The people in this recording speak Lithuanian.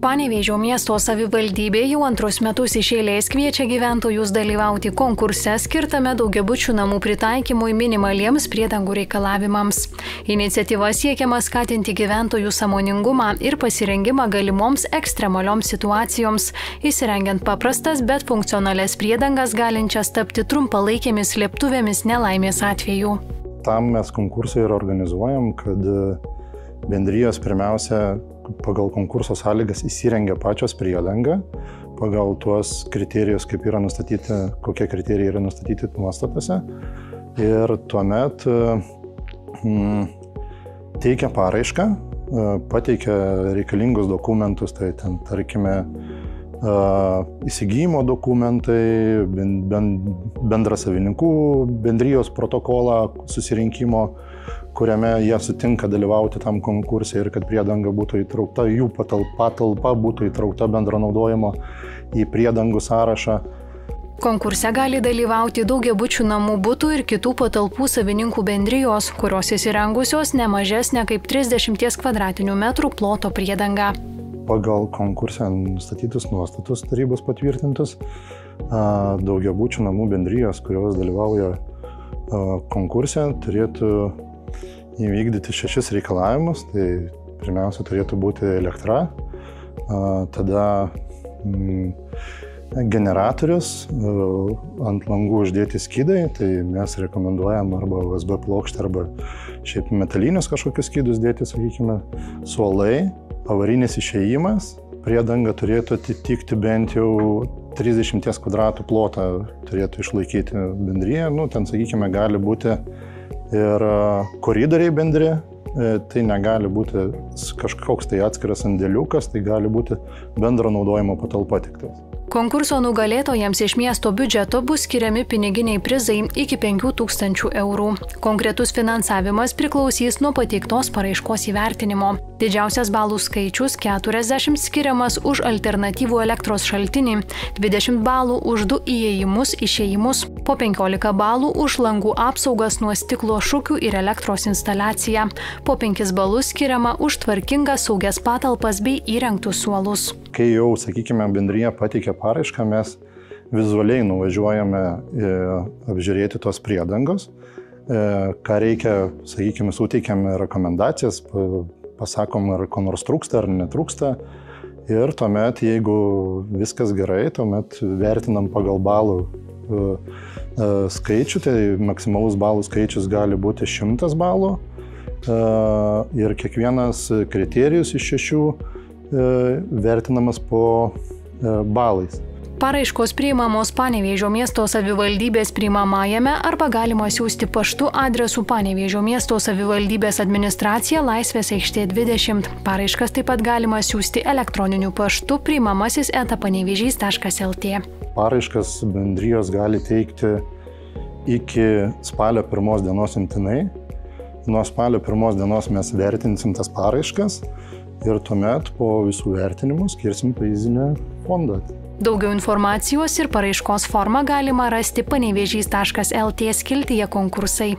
Panevėžio miesto savivaldybė jau antrus metus iš eilės kviečia gyventojus dalyvauti konkurse skirtame daugiabučių namų pritaikymui minimaliems priedangų reikalavimams. Iniciatyva siekiama skatinti gyventojų sąmoningumą ir pasirengimą galimoms ekstremalioms situacijoms, įsirengiant paprastas, bet funkcionalias priedangas galinčias tapti trumpalaikėmis slėptuvėmis nelaimės atveju. Tam mes konkursą ir organizuojam, kad bendrijos pirmiausia pagal konkurso sąlygas įsirengia pačios priedangą, pagal tuos kriterijus, kaip yra nustatyti, kokie kriterijai yra nustatyti nuostatose. Ir tuomet teikia paraišką, pateikia reikalingus dokumentus, tai ten, tarkime, įsigijimo dokumentai, bendrasavininkų bendrijos protokolą susirinkimo, kuriame jie sutinka dalyvauti tam konkurse ir kad priedanga būtų įtraukta, jų patalpa būtų įtraukta bendro naudojimo į priedangų sąrašą. Konkurse gali dalyvauti daugiabučių namų butų ir kitų patalpų savininkų bendrijos, kurios įsirengusios ne mažesnė kaip 30 kvadratinių metrų ploto priedangą. Pagal konkursą nustatytus nuostatus tarybos patvirtintus, daugiabučių namų bendrijos, kurios dalyvauja konkurse, turėtų įvykdyti 6 reikalavimus. Tai pirmiausia turėtų būti elektra, tada generatorius, ant langų uždėti skydai, tai mes rekomenduojam arba USB plokštę, arba šiaip metalinius kažkokius skydus dėti, sakykime, suolai, avarinis išėjimas, priedanga turėtų atitikti bent jau 30 kvadratų plotą, turėtų išlaikyti bendriją, ten, sakykime, gali būti ir koridoriai bendri, tai negali būti kažkoks tai atskiras sandėliukas, tai gali būti bendro naudojimo patalpa tik tais. Konkurso nugalėtojams iš miesto biudžeto bus skiriami piniginiai prizai iki 5000 eurų. Konkretus finansavimas priklausys nuo pateiktos paraiškos įvertinimo. Didžiausias balų skaičius 40 skiriamas už alternatyvų elektros šaltinį, 20 balų už 2 įėjimus-išėjimus, po 15 balų už langų apsaugas nuo stiklo šukių ir elektros instaliaciją, po 5 balus skiriama už tvarkingas saugias patalpas bei įrengtus suolus. Kai jau, sakykime, bendrija pateikia paraišką, mes vizualiai nuvažiuojame apžiūrėti tos priedangos, ką reikia, sakykime, suteikiame rekomendacijas, pasakom, ar ko nors trūksta ar netrūksta. Ir tuomet, jeigu viskas gerai, tuomet vertinam pagal balų skaičių, tai maksimalus balų skaičius gali būti 100 balų ir kiekvienas kriterijus iš 6 vertinamas po balais. Paraiškos priimamos Panevėžio miesto savivaldybės priimamajame arba galima siųsti paštu adresu Panevėžio miesto savivaldybės administracija Laisvės aikštė 20. Paraiškas taip pat galima siųsti elektroniniu paštu priimamasis@panevėžys.lt. Paraiškas bendrijos gali teikti iki spalio 1 dienos imtinai. Nuo spalio 1 dienos mes vertinsim tas paraiškas ir tuomet po visų vertinimų skirsim prizinę fondą. Daugiau informacijos ir paraiškos formą galima rasti panevėžys.lt skiltyje konkursai.